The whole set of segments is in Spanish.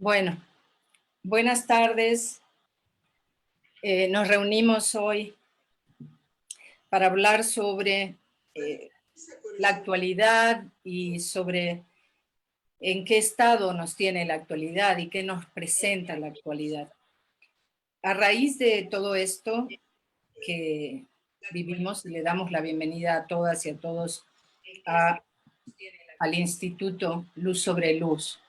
Bueno, buenas tardes. Nos reunimos hoy para hablar sobre la actualidad y sobre en qué estado nos tiene la actualidad y qué nos presenta la actualidad. A raíz de todo esto que vivimos, le damos la bienvenida a todas y a todos al Instituto Luz sobre Luz.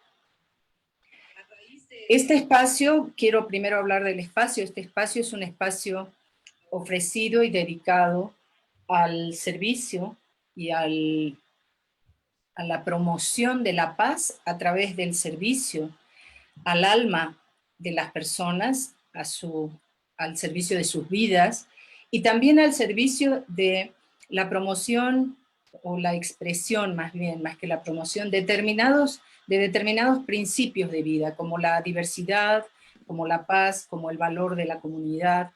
Este espacio, quiero primero hablar del espacio. Este espacio es un espacio ofrecido y dedicado al servicio y a la promoción de la paz a través del servicio al alma de las personas, al servicio de sus vidas y también al servicio de la promoción o la expresión más bien, más que la promoción, de determinados principios de vida, como la diversidad, como la paz, como el valor de la comunidad.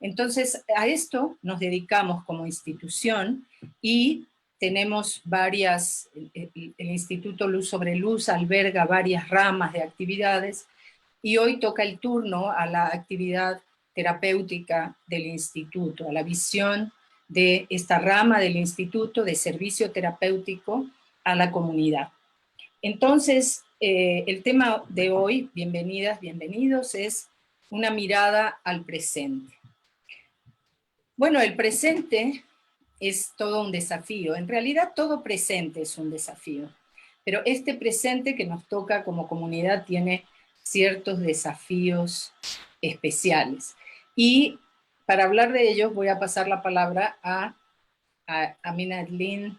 Entonces, a esto nos dedicamos como institución y tenemos el Instituto Luz sobre Luz alberga varias ramas de actividades y hoy toca el turno a la actividad terapéutica del instituto, a la visión de esta rama del instituto de servicio terapéutico a la comunidad. Entonces, el tema de hoy, bienvenidas, bienvenidos, es una mirada al presente. Bueno, el presente es todo un desafío. En realidad, todo presente es un desafío. Pero este presente que nos toca como comunidad tiene ciertos desafíos especiales. Y para hablar de ellos voy a pasar la palabra a Aminat-Lyn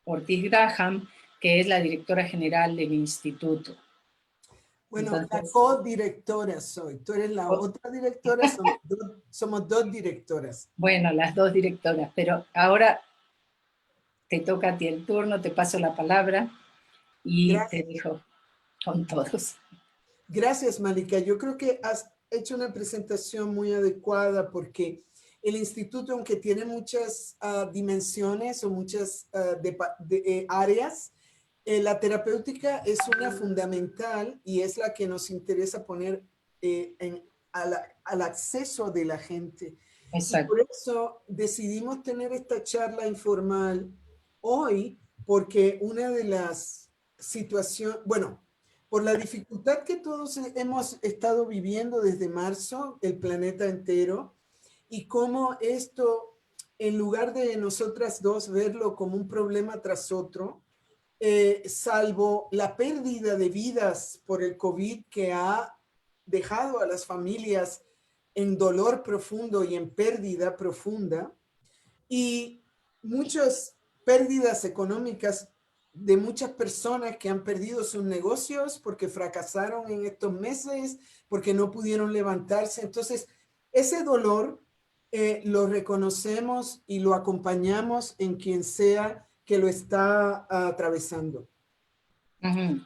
Ortiz Graham, que es la directora general del instituto. Bueno, entonces, la co-directora soy. Tú eres la otra directora, somos dos directoras. Bueno, las dos directoras, pero ahora te toca a ti el turno, te paso la palabra y gracias. Te dejo con todos. Gracias, Malika. Yo creo que has hecho una presentación muy adecuada porque el instituto, aunque tiene muchas dimensiones o muchas áreas, la terapéutica es una fundamental y es la que nos interesa poner al acceso de la gente. Exacto. Y por eso decidimos tener esta charla informal hoy, porque una de las situaciones, bueno, por la dificultad que todos hemos estado viviendo desde marzo, el planeta entero, y cómo esto, en lugar de nosotras dos verlo como un problema tras otro, salvo la pérdida de vidas por el COVID que ha dejado a las familias en dolor profundo y en pérdida profunda, y muchas pérdidas económicas de muchas personas que han perdido sus negocios porque fracasaron en estos meses, porque no pudieron levantarse. Entonces, ese dolor lo reconocemos y lo acompañamos en quien sea que lo está atravesando. Uh-huh.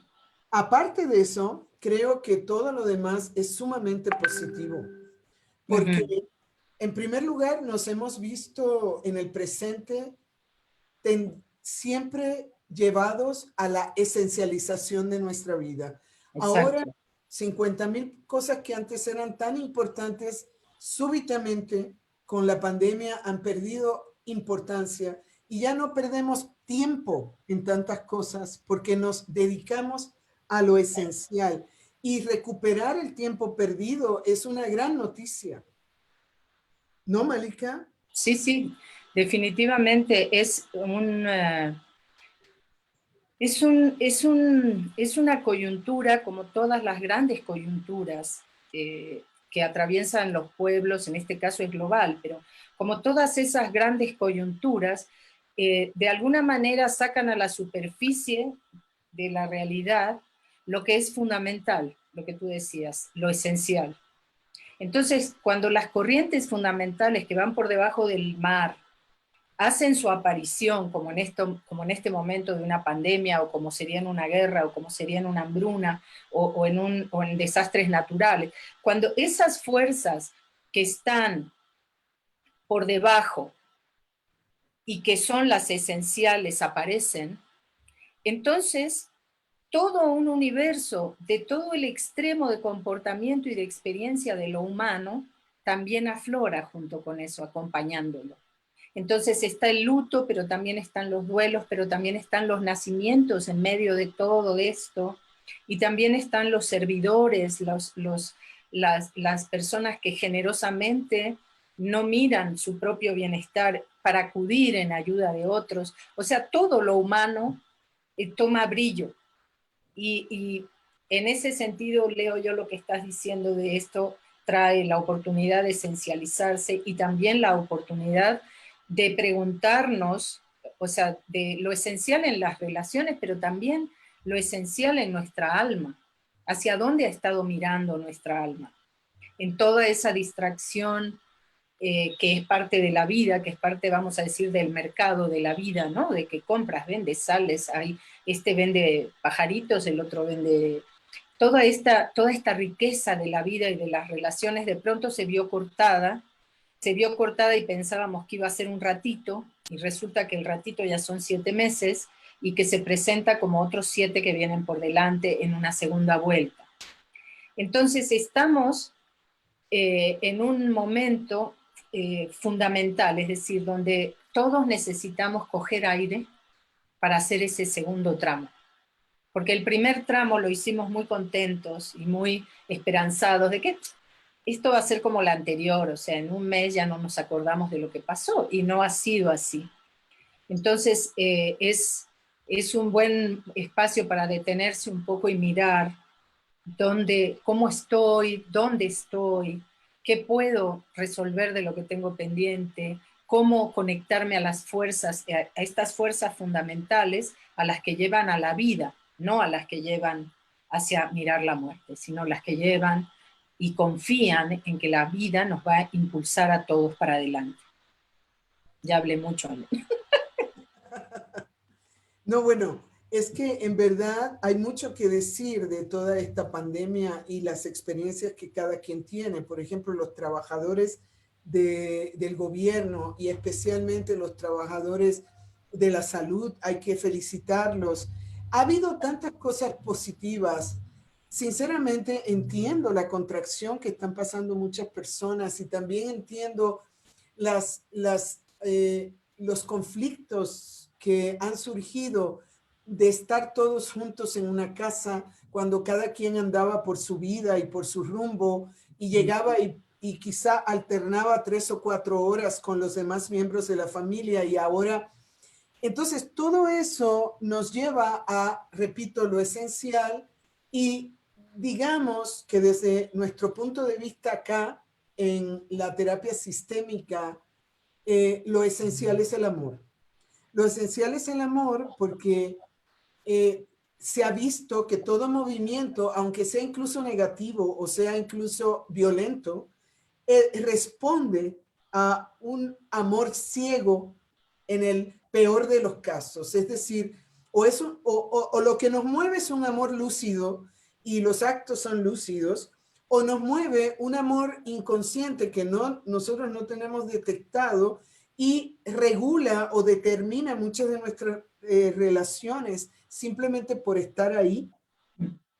Aparte de eso, creo que todo lo demás es sumamente positivo, porque uh-huh. En primer lugar nos hemos visto en el presente siempre llevados a la esencialización de nuestra vida. Exacto. Ahora, 50,000 cosas que antes eran tan importantes, súbitamente con la pandemia han perdido importancia y ya no perdemos tiempo en tantas cosas porque nos dedicamos a lo esencial. Y recuperar el tiempo perdido es una gran noticia. ¿No, Malika? Sí, sí, definitivamente es una coyuntura, como todas las grandes coyunturas que atraviesan los pueblos, en este caso es global, pero como todas esas grandes coyunturas, de alguna manera sacan a la superficie de la realidad lo que es fundamental, lo que tú decías, lo esencial. Entonces, cuando las corrientes fundamentales que van por debajo del mar hacen su aparición, como en este momento de una pandemia, o como sería en una guerra, o como sería en una hambruna, o en desastres naturales, cuando esas fuerzas que están por debajo y que son las esenciales aparecen, entonces todo un universo de todo el extremo de comportamiento y de experiencia de lo humano también aflora junto con eso, acompañándolo. Entonces está el luto, pero también están los duelos, pero también están los nacimientos en medio de todo esto, y también están los servidores, las personas que generosamente no miran su propio bienestar para acudir en ayuda de otros. O sea, todo lo humano toma brillo. Y en ese sentido, Leo, yo lo que estás diciendo de esto trae la oportunidad de esencializarse y también la oportunidad de preguntarnos, o sea, de lo esencial en las relaciones, pero también lo esencial en nuestra alma. ¿Hacia dónde ha estado mirando nuestra alma? En toda esa distracción que es parte de la vida, que es parte, vamos a decir, del mercado de la vida, ¿no? De que compras, vendes, sales, hay, este vende pajaritos, el otro vende... toda esta riqueza de la vida y de las relaciones de pronto se vio cortada y pensábamos que iba a ser un ratito, y resulta que el ratito ya son 7 meses, y que se presenta como otros 7 que vienen por delante en una segunda vuelta. Entonces estamos en un momento fundamental, es decir, donde todos necesitamos coger aire para hacer ese segundo tramo. Porque el primer tramo lo hicimos muy contentos y muy esperanzados de que esto va a ser como la anterior, o sea, en un mes ya no nos acordamos de lo que pasó, y no ha sido así. Entonces, es un buen espacio para detenerse un poco y mirar cómo estoy, dónde estoy, qué puedo resolver de lo que tengo pendiente, cómo conectarme a las fuerzas, a estas fuerzas fundamentales a las que llevan a la vida, no a las que llevan hacia mirar la muerte, sino las que llevan y confían en que la vida nos va a impulsar a todos para adelante. Ya hablé mucho, Ale. No, bueno, es que en verdad hay mucho que decir de toda esta pandemia y las experiencias que cada quien tiene. Por ejemplo, los trabajadores del gobierno y especialmente los trabajadores de la salud, hay que felicitarlos. Ha habido tantas cosas positivas. Sinceramente entiendo la contracción que están pasando muchas personas y también entiendo los conflictos que han surgido de estar todos juntos en una casa cuando cada quien andaba por su vida y por su rumbo y llegaba y quizá alternaba 3 o 4 horas con los demás miembros de la familia y ahora, entonces todo eso nos lleva a, repito, lo esencial y digamos que desde nuestro punto de vista acá en la terapia sistémica, lo esencial es el amor. Lo esencial es el amor porque se ha visto que todo movimiento, aunque sea incluso negativo o sea incluso violento, responde a un amor ciego en el peor de los casos. Es decir, o lo que nos mueve es un amor lúcido y los actos son lúcidos, o nos mueve un amor inconsciente que nosotros no tenemos detectado y regula o determina muchas de nuestras relaciones simplemente por estar ahí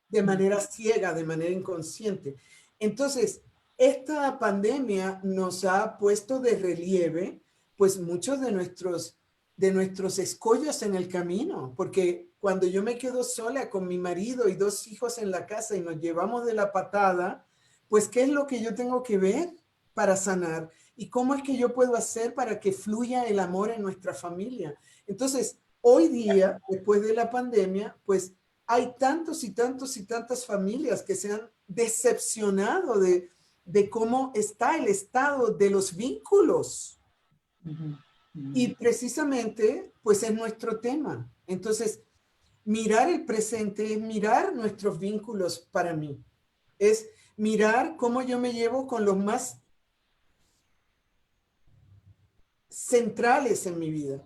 de manera ciega, de manera inconsciente. Entonces, esta pandemia nos ha puesto de relieve pues muchos de nuestros escollos en el camino, porque cuando yo me quedo sola con mi marido y 2 hijos en la casa y nos llevamos de la patada, pues ¿qué es lo que yo tengo que ver para sanar? ¿Y cómo es que yo puedo hacer para que fluya el amor en nuestra familia? Entonces, hoy día, después de la pandemia, pues hay tantos y tantos y tantas familias que se han decepcionado de cómo está el estado de los vínculos. Y precisamente, pues es nuestro tema. Entonces, mirar el presente es mirar nuestros vínculos para mí. Es mirar cómo yo me llevo con los más centrales en mi vida.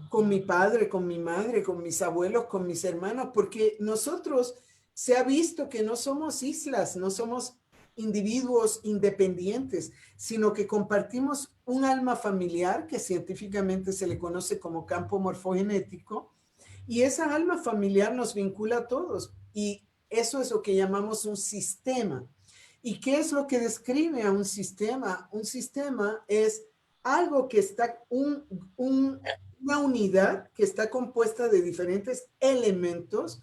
Con mi padre, con mi madre, con mis abuelos, con mis hermanos, porque nosotros se ha visto que no somos islas, no somos individuos independientes, sino que compartimos un alma familiar que científicamente se le conoce como campo morfogenético Y esa alma familiar nos vincula a todos. Y eso es lo que llamamos un sistema. ¿Y qué es lo que describe a un sistema? Un sistema es algo que está, una unidad que está compuesta de diferentes elementos,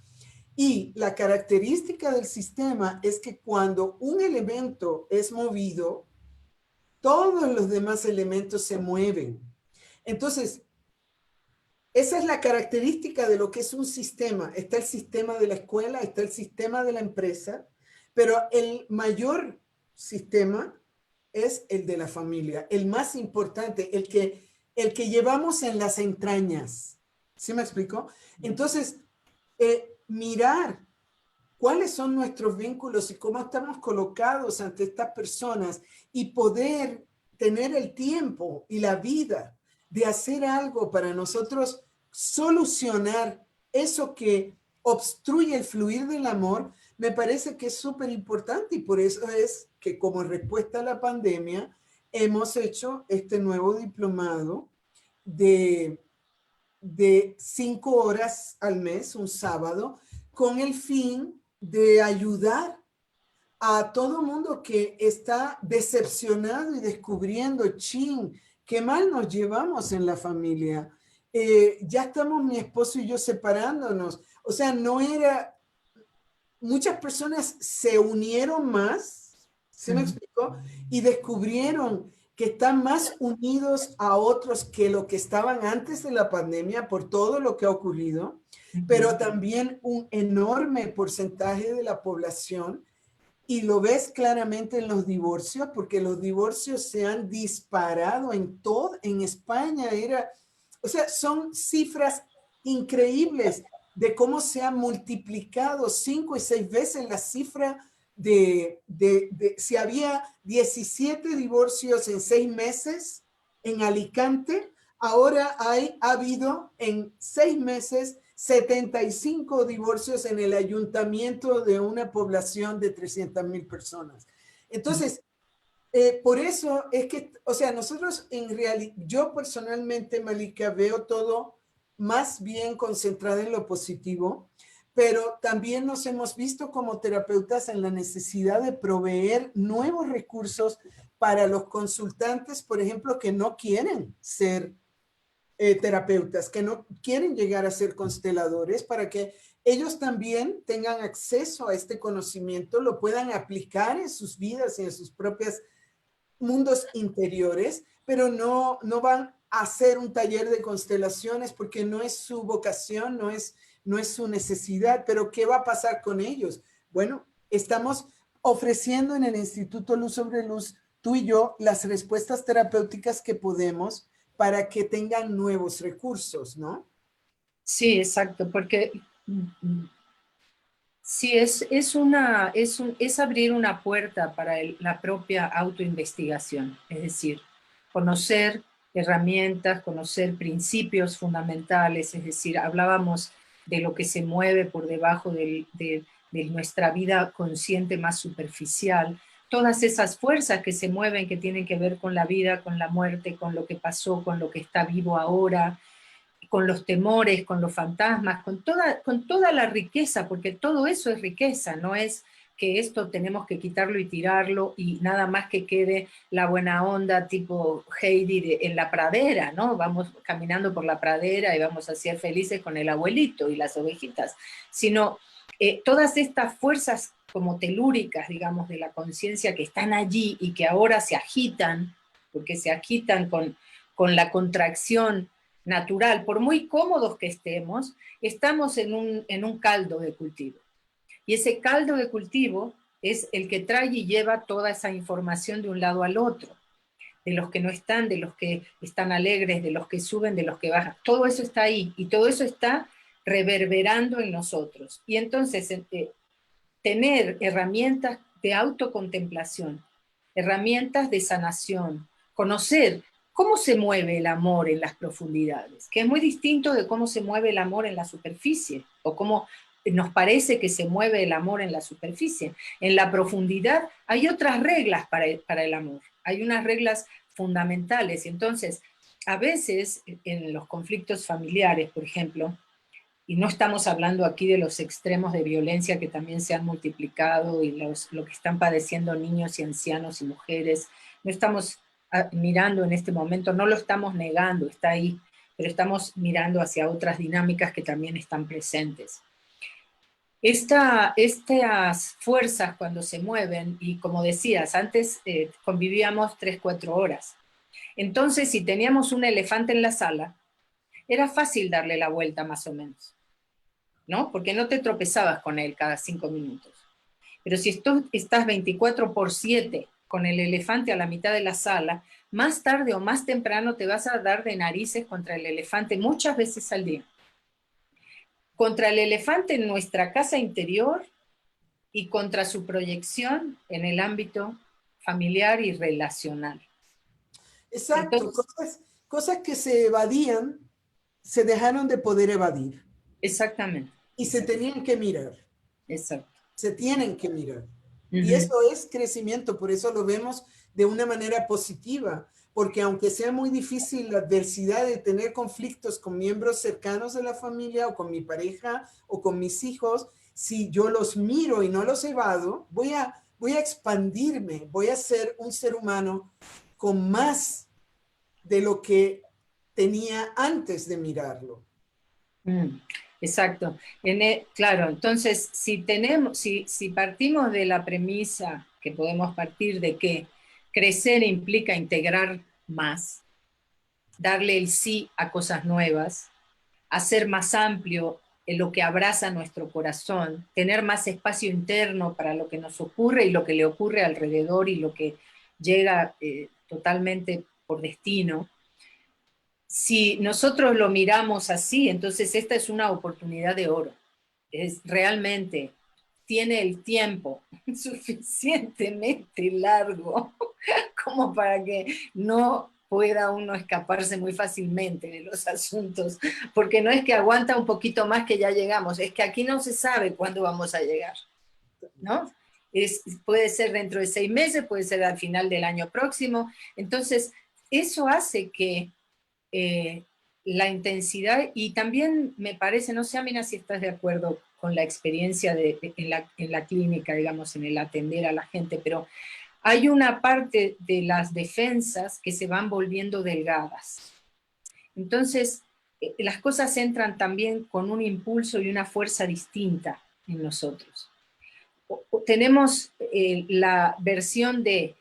y la característica del sistema es que cuando un elemento es movido, todos los demás elementos se mueven. Entonces, esa es la característica de lo que es un sistema. Está el sistema de la escuela, está el sistema de la empresa, pero el mayor sistema es el de la familia, el más importante, el que llevamos en las entrañas. ¿Sí me explico? Entonces, mirar cuáles son nuestros vínculos y cómo estamos colocados ante estas personas y poder tener el tiempo y la vida de hacer algo para nosotros solucionar eso que obstruye el fluir del amor, me parece que es súper importante, y por eso es que como respuesta a la pandemia hemos hecho este nuevo diplomado de 5 horas al mes, un sábado, con el fin de ayudar a todo mundo que está decepcionado y descubriendo, chin, qué mal nos llevamos en la familia. Ya estamos mi esposo y yo separándonos. O sea, no era, muchas personas se unieron más, ¿se me explicó? Y descubrieron que están más unidos a otros que lo que estaban antes de la pandemia por todo lo que ha ocurrido, pero también un enorme porcentaje de la población, y lo ves claramente en los divorcios, porque los divorcios se han disparado en España. O sea, son cifras increíbles de cómo se ha multiplicado 5 y 6 veces la cifra si había 17 divorcios en 6 meses en Alicante, ahora ha habido en 6 meses 75 divorcios en el ayuntamiento de una población de 300,000 personas. Entonces, por eso es que, o sea, nosotros en realidad, yo personalmente, Malika, veo todo más bien concentrado en lo positivo, pero también nos hemos visto como terapeutas en la necesidad de proveer nuevos recursos para los consultantes, por ejemplo, que no quieren ser terapeutas, que no quieren llegar a ser consteladores, para que ellos también tengan acceso a este conocimiento, lo puedan aplicar en sus vidas y en sus propios mundos interiores, pero no van a hacer un taller de constelaciones porque no es su vocación, no es su necesidad. Pero ¿qué va a pasar con ellos? Bueno, estamos ofreciendo en el Instituto Luz sobre Luz, tú y yo, las respuestas terapéuticas que podemos para que tengan nuevos recursos, ¿no? Sí, exacto, porque sí, es abrir una puerta para la propia autoinvestigación, es decir, conocer herramientas, conocer principios fundamentales, es decir, hablábamos de lo que se mueve por debajo de nuestra vida consciente más superficial, todas esas fuerzas que se mueven, que tienen que ver con la vida, con la muerte, con lo que pasó, con lo que está vivo ahora, con los temores, con los fantasmas, con toda la riqueza, porque todo eso es riqueza, no es que esto tenemos que quitarlo y tirarlo y nada más que quede la buena onda tipo Heidi en la pradera, ¿no? Vamos caminando por la pradera y vamos a ser felices con el abuelito y las ovejitas, sino todas estas fuerzas como telúricas, digamos, de la conciencia que están allí y que ahora se agitan, porque se agitan con la contracción natural, por muy cómodos que estamos en un caldo de cultivo. Y ese caldo de cultivo es el que trae y lleva toda esa información de un lado al otro, de los que no están, de los que están alegres, de los que suben, de los que bajan. Todo eso está ahí y todo eso está reverberando en nosotros. Y entonces, tener herramientas de autocontemplación, herramientas de sanación, conocer cómo se mueve el amor en las profundidades, que es muy distinto de cómo se mueve el amor en la superficie o cómo nos parece que se mueve el amor en la superficie. En la profundidad hay otras reglas para el amor, hay unas reglas fundamentales. Entonces, a veces en los conflictos familiares, por ejemplo, y no estamos hablando aquí de los extremos de violencia que también se han multiplicado y lo que están padeciendo niños y ancianos y mujeres. No estamos mirando en este momento, no lo estamos negando, está ahí, pero estamos mirando hacia otras dinámicas que también están presentes. Estas fuerzas cuando se mueven, y como decías, antes convivíamos 3, 4 horas. Entonces, si teníamos un elefante en la sala, era fácil darle la vuelta más o menos, ¿no? Porque no te tropezabas con él cada 5 minutos. Pero si estás 24/7 con el elefante a la mitad de la sala, más tarde o más temprano te vas a dar de narices contra el elefante muchas veces al día. Contra el elefante en nuestra casa interior y contra su proyección en el ámbito familiar y relacional. Exacto, Entonces, cosas que se evadían, se dejaron de poder evadir. exactamente. Y se tenían que mirar. Exacto. Se tienen que mirar. Y Uh-huh. eso es crecimiento, por eso lo vemos de una manera positiva, porque aunque sea muy difícil la adversidad de tener conflictos con miembros cercanos de la familia o con mi pareja o con mis hijos, si yo los miro y no los evado, voy a expandirme, voy a ser un ser humano con más de lo que tenía antes de mirarlo. Exacto. Claro, entonces, si partimos de la premisa que podemos partir de que crecer implica integrar más, darle el sí a cosas nuevas, hacer más amplio en lo que abraza nuestro corazón, tener más espacio interno para lo que nos ocurre y lo que le ocurre alrededor y lo que llega totalmente por destino. Si nosotros lo miramos así, entonces esta es una oportunidad de oro. Es realmente tiene el tiempo suficientemente largo como para que no pueda uno escaparse muy fácilmente de los asuntos, porque no es que aguanta un poquito más que ya llegamos, es que aquí no se sabe cuándo vamos a llegar, ¿no? Puede ser dentro de 6 meses, puede ser al final del año próximo, entonces eso hace que eh, la intensidad, y también me parece, no sé, Amina, si estás de acuerdo con la experiencia en la clínica, digamos, en el atender a la gente, pero hay una parte de las defensas que se van volviendo delgadas. Entonces, las cosas entran también con un impulso y una fuerza distinta en nosotros. Tenemos la versión de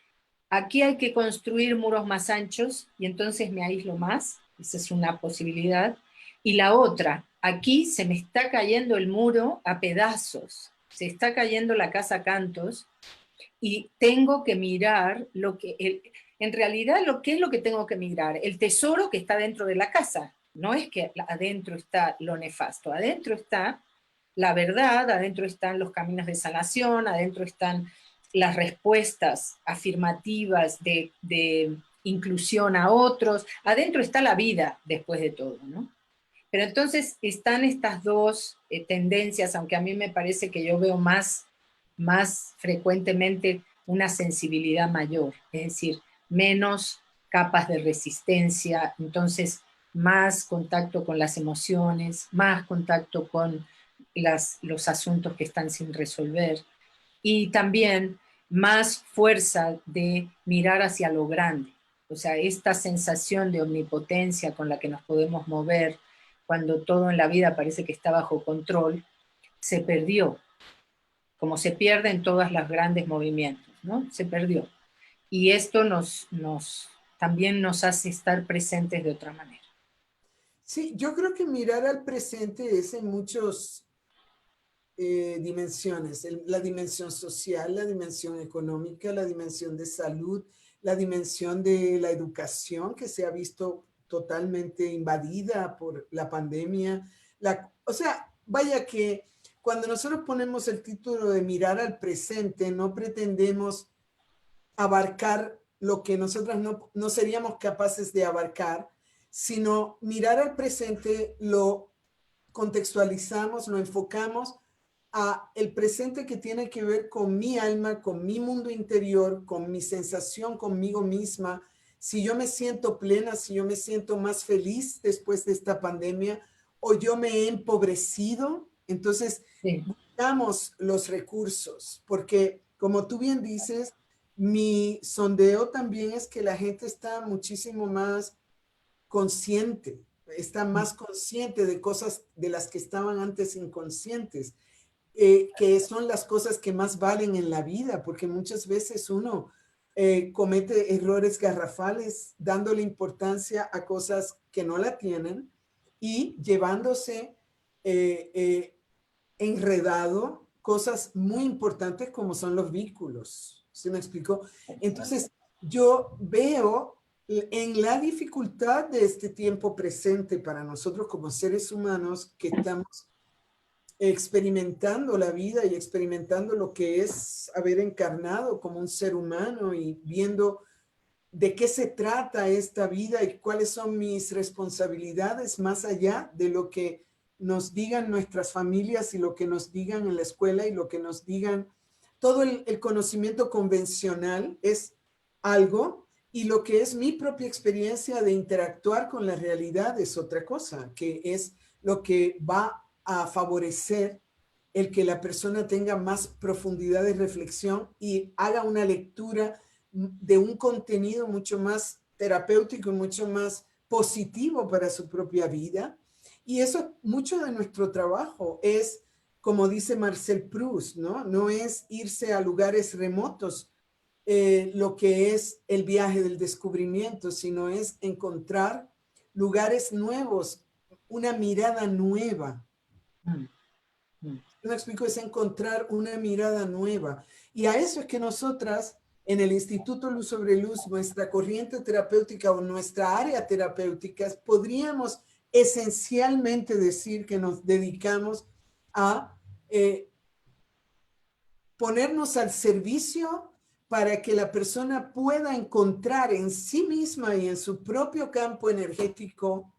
aquí hay que construir muros más anchos y entonces me aíslo más, esa es una posibilidad. Y la otra, aquí se me está cayendo el muro a pedazos, se está cayendo la casa a cantos y tengo que mirar en realidad qué es lo que tengo que mirar, el tesoro que está dentro de la casa. No es que adentro está lo nefasto, adentro está la verdad, adentro están los caminos de sanación, adentro están las respuestas afirmativas de inclusión a otros, adentro está la vida después de todo, ¿no? Pero entonces están estas dos tendencias, aunque a mí me parece que yo veo más frecuentemente una sensibilidad mayor, es decir, menos capas de resistencia, entonces más contacto con las emociones, más contacto con los asuntos que están sin resolver y también más fuerza de mirar hacia lo grande. O sea, esta sensación de omnipotencia con la que nos podemos mover cuando todo en la vida parece que está bajo control, se perdió, como se pierde en todos los grandes movimientos, ¿no? Se perdió. Y esto también nos hace estar presentes de otra manera. Sí, yo creo que mirar al presente es en muchos dimensiones, la dimensión social, la dimensión económica, la dimensión de salud, la dimensión de la educación que se ha visto totalmente invadida por la pandemia. O sea, vaya que cuando nosotros ponemos el título de mirar al presente, no pretendemos abarcar lo que nosotros no seríamos capaces de abarcar, sino mirar al presente, lo contextualizamos, lo enfocamos a el presente que tiene que ver con mi alma, con mi mundo interior, con mi sensación conmigo misma. Si yo me siento plena, si yo me siento más feliz después de esta pandemia, o yo me he empobrecido. Entonces, Sí. buscamos los recursos, porque como tú bien dices, mi sondeo también es que la gente está muchísimo más consciente, está más consciente de cosas de las que estaban antes inconscientes, que son las cosas que más valen en la vida, porque muchas veces uno comete errores garrafales dándole importancia a cosas que no la tienen y llevándose enredado cosas muy importantes como son los vínculos. ¿Sí me explico? Entonces, yo veo en la dificultad de este tiempo presente para nosotros como seres humanos que estamos experimentando la vida y experimentando lo que es haber encarnado como un ser humano y viendo de qué se trata esta vida y cuáles son mis responsabilidades más allá de lo que nos digan nuestras familias y lo que nos digan en la escuela y lo que nos digan. Todo el conocimiento convencional es algo y lo que es mi propia experiencia de interactuar con la realidad es otra cosa, que es lo que va a favorecer el que la persona tenga más profundidad de reflexión y haga una lectura de un contenido mucho más terapéutico y mucho más positivo para su propia vida. Y eso, mucho de nuestro trabajo es, como dice Marcel Proust, ¿no? No es irse a lugares remotos, lo que es el viaje del descubrimiento, sino es encontrar lugares nuevos, una mirada nueva. Mm, mm. Me explico, es encontrar una mirada nueva. Y a eso es que nosotras, en el Instituto Luz sobre Luz, nuestra corriente terapéutica o nuestra área terapéutica, podríamos esencialmente decir que nos dedicamos a ponernos al servicio para que la persona pueda encontrar en sí misma y en su propio campo energético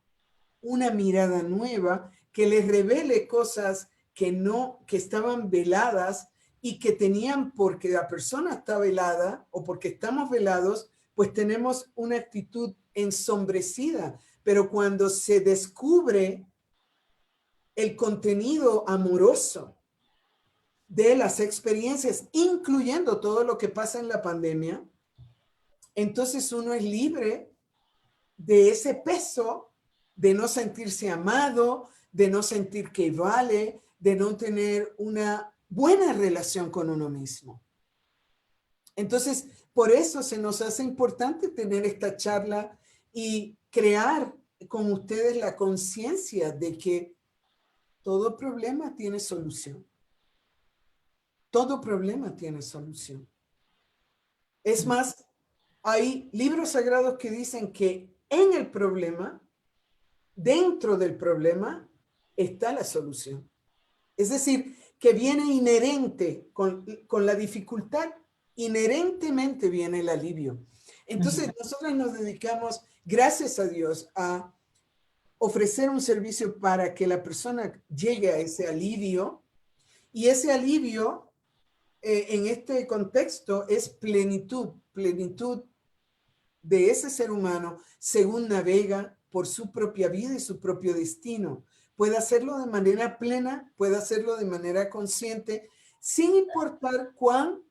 una mirada nueva que les revele cosas que estaban veladas y que tenían, porque la persona está velada o porque estamos velados, pues tenemos una actitud ensombrecida. Pero cuando se descubre el contenido amoroso de las experiencias, incluyendo todo lo que pasa en la pandemia, entonces uno es libre de ese peso de no sentirse amado, de no sentir que vale, de no tener una buena relación con uno mismo. Entonces, por eso se nos hace importante tener esta charla y crear con ustedes la conciencia de que todo problema tiene solución. Todo problema tiene solución. Es más, hay libros sagrados que dicen que en el problema, dentro del problema, está la solución. Es decir, que viene inherente con la dificultad, inherentemente viene el alivio. Entonces, nosotros nos dedicamos, gracias a Dios, a ofrecer un servicio para que la persona llegue a ese alivio. Y ese alivio, en este contexto, es plenitud, plenitud de ese ser humano según navega por su propia vida y su propio destino. Puede hacerlo de manera plena, puede hacerlo de manera consciente, sin importar cuán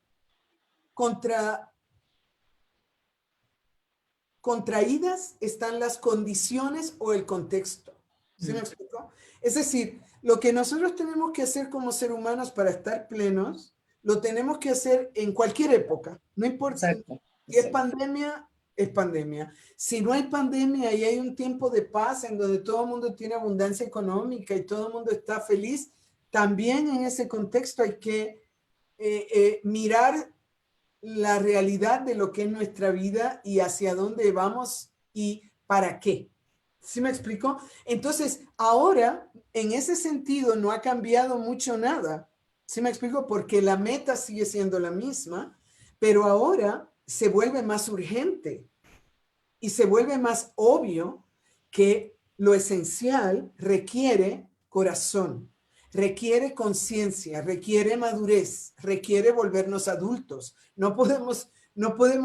contraídas están las condiciones o el contexto. ¿Sí me explico? Es decir, lo que nosotros tenemos que hacer como seres humanos para estar plenos, lo tenemos que hacer en cualquier época. No importa. Exacto, Si es exacto. pandemia, es pandemia. Si no hay pandemia y hay un tiempo de paz en donde todo el mundo tiene abundancia económica y todo el mundo está feliz, también en ese contexto hay que mirar la realidad de lo que es nuestra vida y hacia dónde vamos y para qué. ¿Sí me explico? Entonces, ahora, en ese sentido, no ha cambiado mucho nada. ¿Sí me explico? Porque la meta sigue siendo la misma, pero ahora se vuelve más urgente y se vuelve más obvio que lo esencial requiere corazón, requiere conciencia, requiere madurez, requiere volvernos adultos. No podemos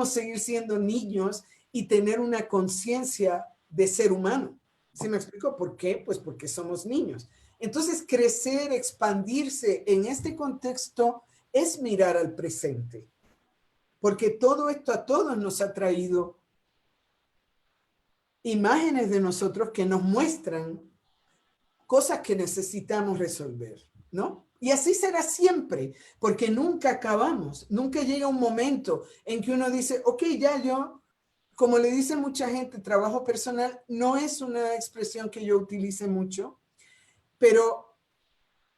seguir siendo niños y tener una conciencia de ser humano. ¿Sí me explico por qué? Pues porque somos niños. Entonces, crecer, expandirse en este contexto es mirar al presente, porque todo esto a todos nos ha traído imágenes de nosotros que nos muestran cosas que necesitamos resolver, ¿no? Y así será siempre, porque nunca acabamos, nunca llega un momento en que uno dice, ok, ya yo, como le dice mucha gente, trabajo personal no es una expresión que yo utilice mucho, pero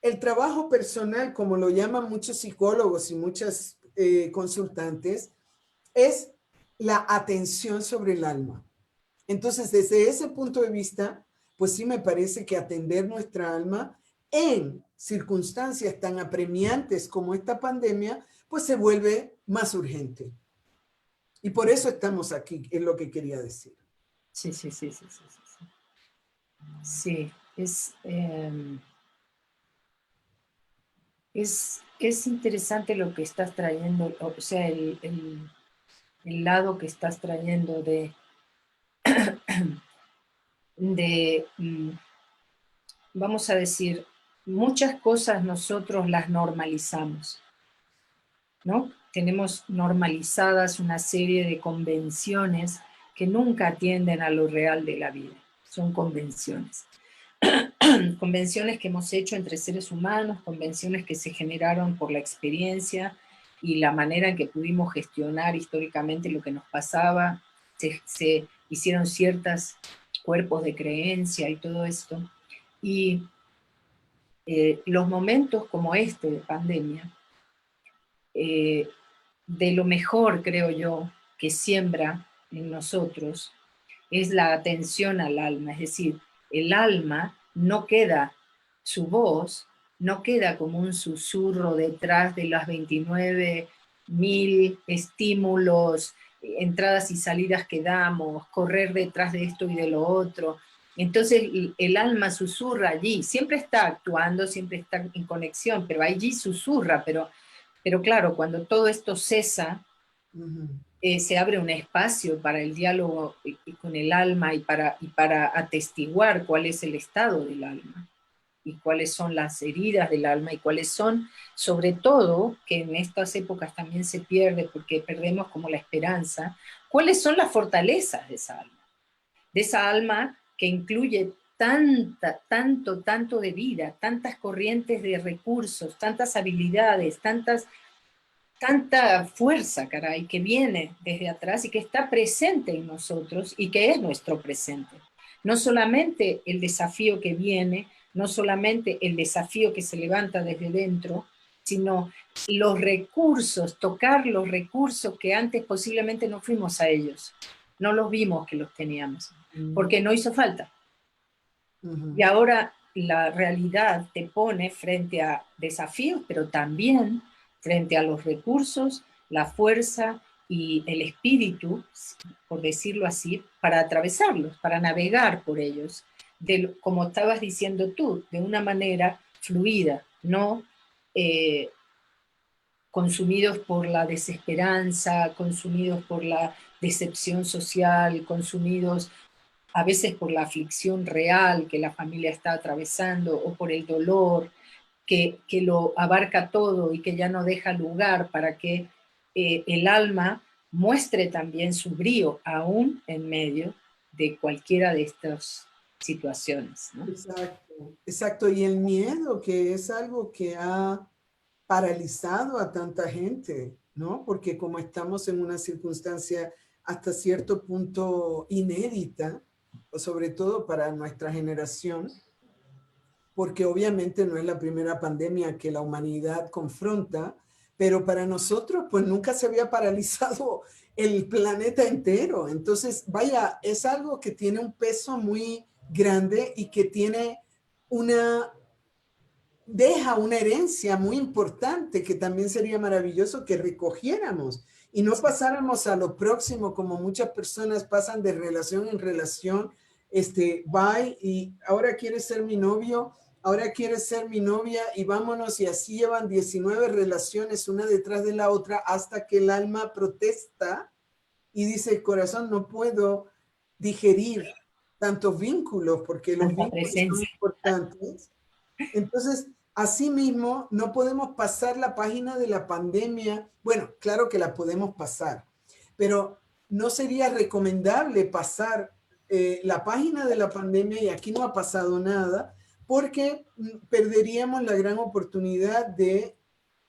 el trabajo personal, como lo llaman muchos psicólogos y muchas consultantes, es la atención sobre el alma. Entonces, desde ese punto de vista, pues sí me parece que atender nuestra alma en circunstancias tan apremiantes como esta pandemia, pues se vuelve más urgente. Y por eso estamos aquí, es lo que quería decir. Sí, sí, sí, sí, sí, sí. Sí, es interesante lo que estás trayendo, o sea, el lado que estás trayendo de vamos a decir, muchas cosas nosotros las normalizamos, ¿no? Tenemos normalizadas una serie de convenciones que nunca atienden a lo real de la vida. Son convenciones. Convenciones que hemos hecho entre seres humanos, convenciones que se generaron por la experiencia y la manera en que pudimos gestionar históricamente lo que nos pasaba. Se hicieron ciertos cuerpos de creencia y todo esto. Y los momentos como este de pandemia, eh, de lo mejor, creo yo, que siembra en nosotros es la atención al alma, es decir, el alma no queda, su voz no queda como un susurro detrás de las 29.000 estímulos, entradas y salidas que damos, correr detrás de esto y de lo otro. Entonces el alma susurra allí, siempre está actuando, siempre está en conexión, pero allí susurra, pero claro, cuando todo esto cesa, se abre un espacio para el diálogo con el alma y para atestiguar cuál es el estado del alma y cuáles son las heridas del alma y cuáles son, sobre todo, que en estas épocas también se pierde porque perdemos como la esperanza, cuáles son las fortalezas de esa alma que incluye tanto de vida, tantas corrientes de recursos, tantas habilidades, tanta fuerza, caray, que viene desde atrás y que está presente en nosotros y que es nuestro presente. No solamente el desafío que viene, no solamente el desafío que se levanta desde dentro, sino los recursos, tocar los recursos que antes posiblemente no fuimos a ellos, no los vimos que los teníamos, porque no hizo falta. Y ahora la realidad te pone frente a desafíos, pero también frente a los recursos, la fuerza y el espíritu, por decirlo así, para atravesarlos, para navegar por ellos, como estabas diciendo tú, de una manera fluida, no consumidos por la desesperanza, consumidos por la decepción social, consumidos a veces por la aflicción real que la familia está atravesando o por el dolor que lo abarca todo y que ya no deja lugar para que el alma muestre también su brío aún en medio de cualquiera de estas situaciones, ¿no? Exacto, exacto. Y el miedo, que es algo que ha paralizado a tanta gente, ¿no? Porque como estamos en una circunstancia hasta cierto punto inédita, o sobre todo para nuestra generación, porque obviamente no es la primera pandemia que la humanidad confronta, pero para nosotros pues nunca se había paralizado el planeta entero. Entonces, vaya, es algo que tiene un peso muy grande y que tiene deja una herencia muy importante que también sería maravilloso que recogiéramos y no pasáramos a lo próximo como muchas personas pasan de relación en relación, bye, y ahora quieres ser mi novio, ahora quieres ser mi novia y vámonos, y así llevan 19 relaciones una detrás de la otra hasta que el alma protesta y dice, corazón, no puedo digerir tantos vínculos, porque los tanta vínculos son presencia. importantes. Entonces, asimismo, no podemos pasar la página de la pandemia. Bueno, claro que la podemos pasar, pero no sería recomendable pasar la página de la pandemia y aquí no ha pasado nada, porque perderíamos la gran oportunidad de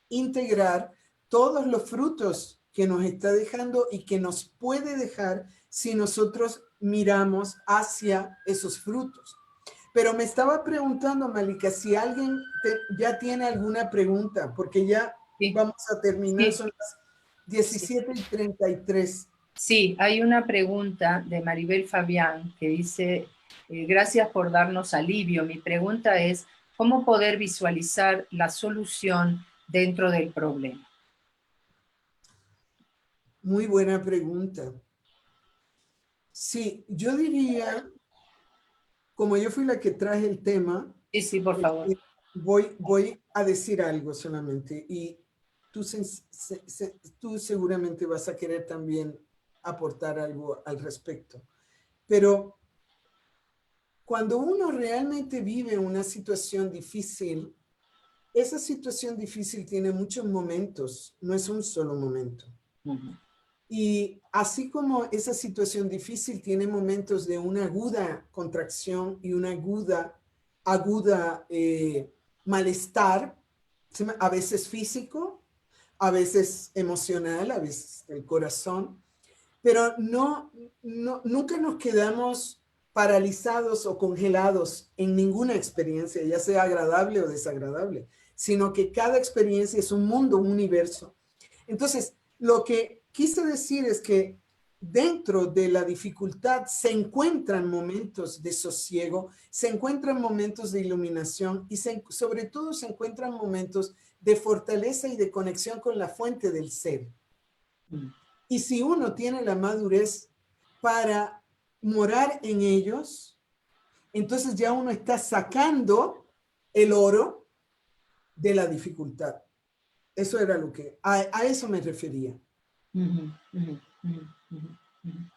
integrar todos los frutos que nos está dejando y que nos puede dejar si nosotros miramos hacia esos frutos. Pero me estaba preguntando, Malika, si alguien ya tiene alguna pregunta, porque ya Sí, vamos a terminar, sí, son las sí. 17:33. Sí, hay una pregunta de Maribel Fabián que dice, gracias por darnos alivio. Mi pregunta es, ¿cómo poder visualizar la solución dentro del problema? Muy buena pregunta. Sí, yo diría, como yo fui la que traje el tema, Sí, sí, por favor. voy a decir algo solamente y tú, tú seguramente vas a querer también aportar algo al respecto. Pero cuando uno realmente vive una situación difícil, esa situación difícil tiene muchos momentos, no es un solo momento. Uh-huh. Y así como esa situación difícil tiene momentos de una aguda contracción y una aguda malestar, a veces físico, a veces emocional, a veces el corazón, pero nunca nos quedamos paralizados o congelados en ninguna experiencia, ya sea agradable o desagradable, sino que cada experiencia es un mundo, un universo. Entonces, lo que quise decir es que dentro de la dificultad se encuentran momentos de sosiego, se encuentran momentos de iluminación y sobre todo se encuentran momentos de fortaleza y de conexión con la fuente del ser. Y si uno tiene la madurez para morar en ellos, entonces ya uno está sacando el oro de la dificultad. Eso era lo que, a eso me refería. Uh-huh, uh-huh, uh-huh, uh-huh.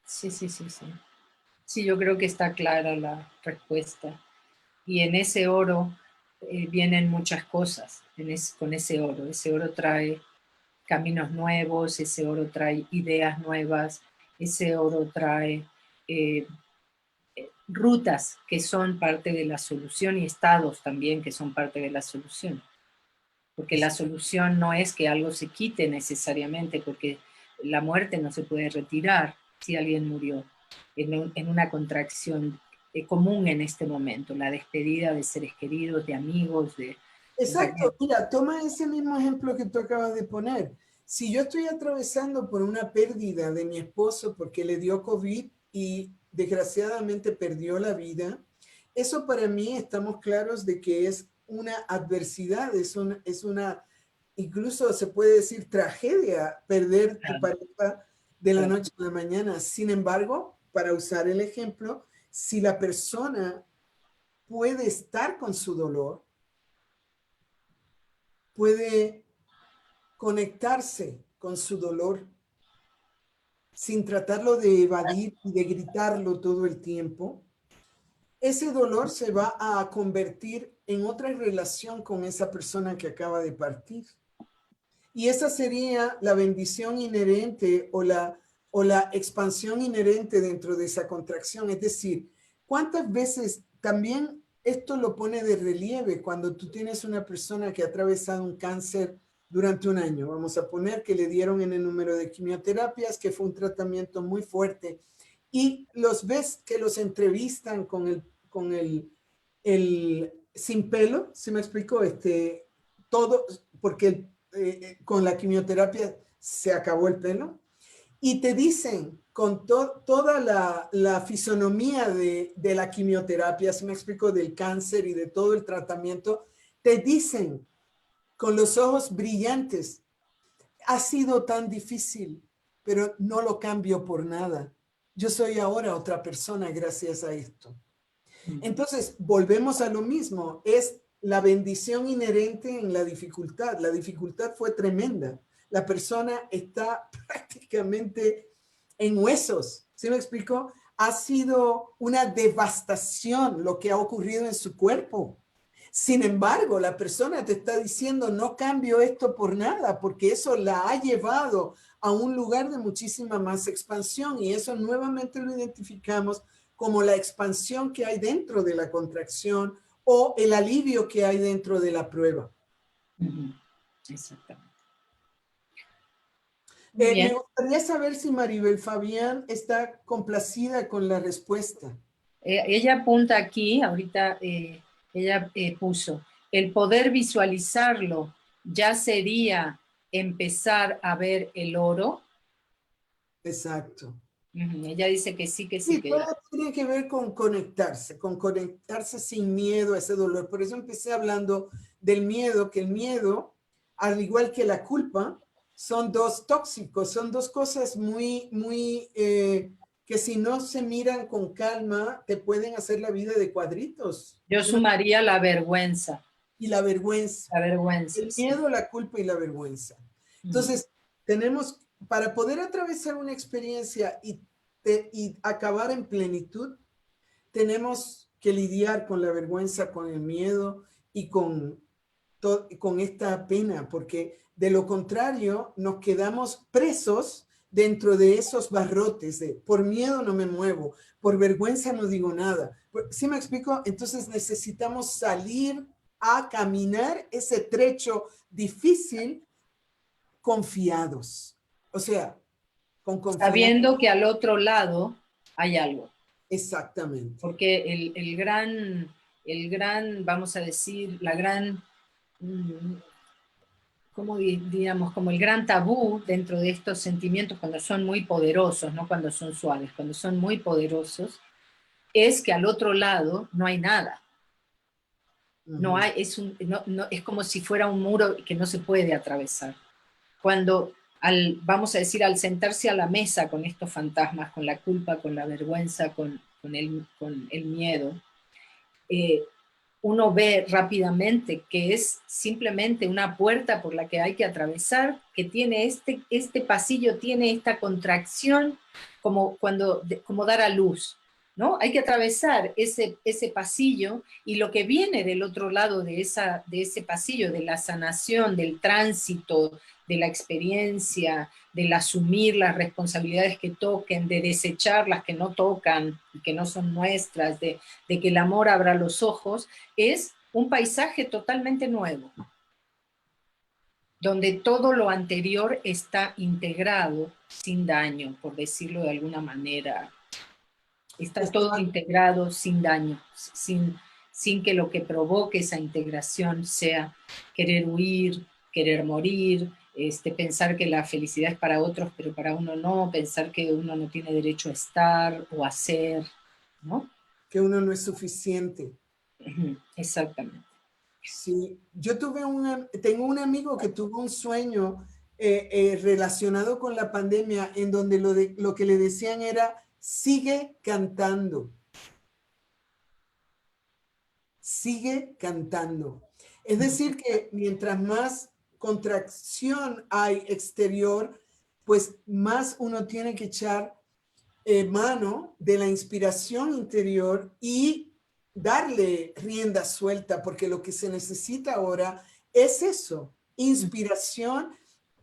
Sí, sí, sí, sí. Sí, yo creo que está clara la respuesta. Y en ese oro vienen muchas cosas, con ese oro. Ese oro trae caminos nuevos, ese oro trae ideas nuevas, ese oro trae eh, rutas que son parte de la solución y estados también que son parte de la solución. Porque la solución no es que algo se quite necesariamente, porque la muerte no se puede retirar si alguien murió en una contracción común en este momento, la despedida de seres queridos, de amigos, de... Exacto, mira, toma ese mismo ejemplo que tú acabas de poner. Si yo estoy atravesando por una pérdida de mi esposo porque le dio COVID y desgraciadamente perdió la vida, eso para mí estamos claros de que es una adversidad, es una, incluso se puede decir tragedia perder tu pareja de la noche a la mañana. Sin embargo, para usar el ejemplo, si la persona puede estar con su dolor, puede conectarse con su dolor sin tratarlo de evadir y de gritarlo todo el tiempo, ese dolor se va a convertir en otra relación con esa persona que acaba de partir. Y esa sería la bendición inherente o la expansión inherente dentro de esa contracción. Es decir, ¿cuántas veces también esto lo pone de relieve cuando tú tienes una persona que ha atravesado un cáncer durante un año? Vamos a poner que le dieron en el número de quimioterapias, que fue un tratamiento muy fuerte, y los ves que los entrevistan con el sin pelo, ¿sí me explico? Todo, porque con la quimioterapia se acabó el pelo, y te dicen con toda la fisonomía de la quimioterapia, si me explico, del cáncer y de todo el tratamiento, te dicen con los ojos brillantes, ha sido tan difícil, pero no lo cambio por nada. Yo soy ahora otra persona gracias a esto. Entonces, volvemos a lo mismo, es la bendición inherente en la dificultad. La dificultad fue tremenda. La persona está prácticamente en huesos, ¿sí me explico? ha sido una devastación lo que ha ocurrido en su cuerpo. Sin embargo, la persona te está diciendo, no cambio esto por nada, porque eso la ha llevado a un lugar de muchísima más expansión, y eso nuevamente lo identificamos como la expansión que hay dentro de la contracción o el alivio que hay dentro de la prueba. Exactamente. Me gustaría saber si Maribel Fabián está complacida con la respuesta. Ella apunta aquí, ahorita ella puso, el poder visualizarlo ya sería empezar a ver el oro. Exacto. Ella dice que sí, que sí. Sí, todo tiene que ver con conectarse sin miedo a ese dolor. Por eso empecé hablando del miedo, que el miedo, al igual que la culpa, son dos tóxicos, son dos cosas que si no se miran con calma, te pueden hacer la vida de cuadritos. Yo sumaría la vergüenza. Y la vergüenza. La vergüenza. El miedo, la culpa y la vergüenza. Entonces, tenemos, para poder atravesar una experiencia y acabar en plenitud, tenemos que lidiar con la vergüenza, con el miedo y con esta pena, porque de lo contrario nos quedamos presos dentro de esos barrotes de por miedo no me muevo, por vergüenza no digo nada. ¿Sí me explico? Entonces necesitamos salir a caminar ese trecho difícil confiados. O sea, con confianza. Sabiendo que al otro lado hay algo. Exactamente. Porque el gran, vamos a decir, la gran, ¿cómo diríamos? Como el gran tabú dentro de estos sentimientos cuando son muy poderosos, no cuando son suaves, cuando son muy poderosos, es que al otro lado no hay nada. No hay, es como si fuera un muro que no se puede atravesar. Cuando, vamos a decir, al sentarse a la mesa con estos fantasmas, con la culpa, con la vergüenza, con el miedo, uno ve rápidamente que es simplemente una puerta por la que hay que atravesar, que tiene este pasillo, tiene esta contracción como dar a luz, ¿no? Hay que atravesar ese pasillo, y lo que viene del otro lado de ese pasillo, de la sanación, del tránsito, de la experiencia, del asumir las responsabilidades que toquen, de desechar las que no tocan y que no son nuestras, de que el amor abra los ojos, es un paisaje totalmente nuevo, donde todo lo anterior está integrado sin daño, por decirlo de alguna manera. Está todo integrado sin daño, sin que lo que provoque esa integración sea querer huir, querer morir, pensar que la felicidad es para otros, pero para uno no, pensar que uno no tiene derecho a estar o a ser, ¿no? Que uno no es suficiente. Exactamente. Sí, yo tengo un amigo que tuvo un sueño relacionado con la pandemia en donde lo que le decían era, sigue cantando. Sigue cantando. Es decir, que mientras más contracción hay exterior, pues más uno tiene que echar mano de la inspiración interior y darle rienda suelta, porque lo que se necesita ahora es eso, inspiración,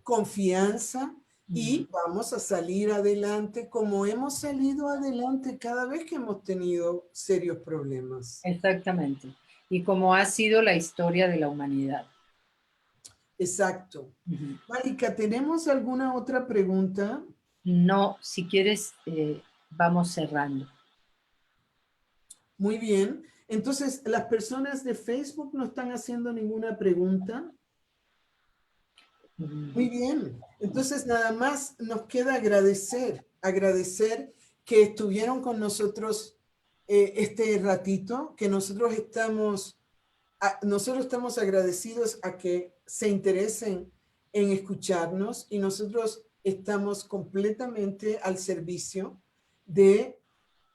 confianza, y vamos a salir adelante como hemos salido adelante cada vez que hemos tenido serios problemas. Exactamente. Y como ha sido la historia de la humanidad. Exacto. Marica, ¿tenemos alguna otra pregunta? No, si quieres, vamos cerrando. Muy bien. Entonces, ¿las personas de Facebook no están haciendo ninguna pregunta? Muy bien. Entonces, nada más nos queda agradecer que estuvieron con nosotros este ratito, que nosotros estamos agradecidos a que se interesen en escucharnos, y nosotros estamos completamente al servicio de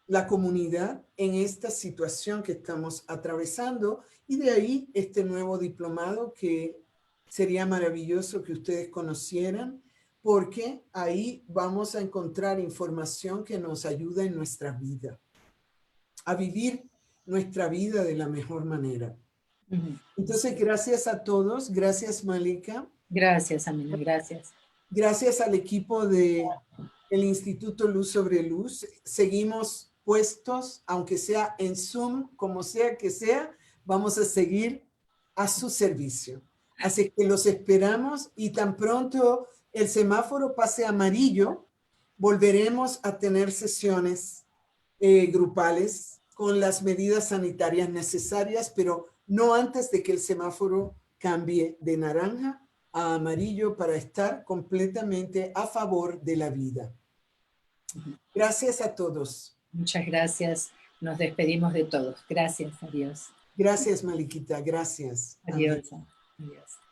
la comunidad en esta situación que estamos atravesando, y de ahí este nuevo diplomado que sería maravilloso que ustedes conocieran, porque ahí vamos a encontrar información que nos ayuda en nuestra vida, a vivir nuestra vida de la mejor manera. Entonces, gracias a todos. Gracias, Malika. Gracias, Amina, gracias. Gracias al equipo del Instituto Luz sobre Luz. Seguimos puestos, aunque sea en Zoom, como sea que sea, vamos a seguir a su servicio. Así que los esperamos y tan pronto el semáforo pase a amarillo, volveremos a tener sesiones grupales con las medidas sanitarias necesarias, pero no antes de que el semáforo cambie de naranja a amarillo para estar completamente a favor de la vida. Gracias a todos. Muchas gracias. Nos despedimos de todos. Gracias. Adiós. Gracias, Maliquita. Gracias. Adiós. Adiós.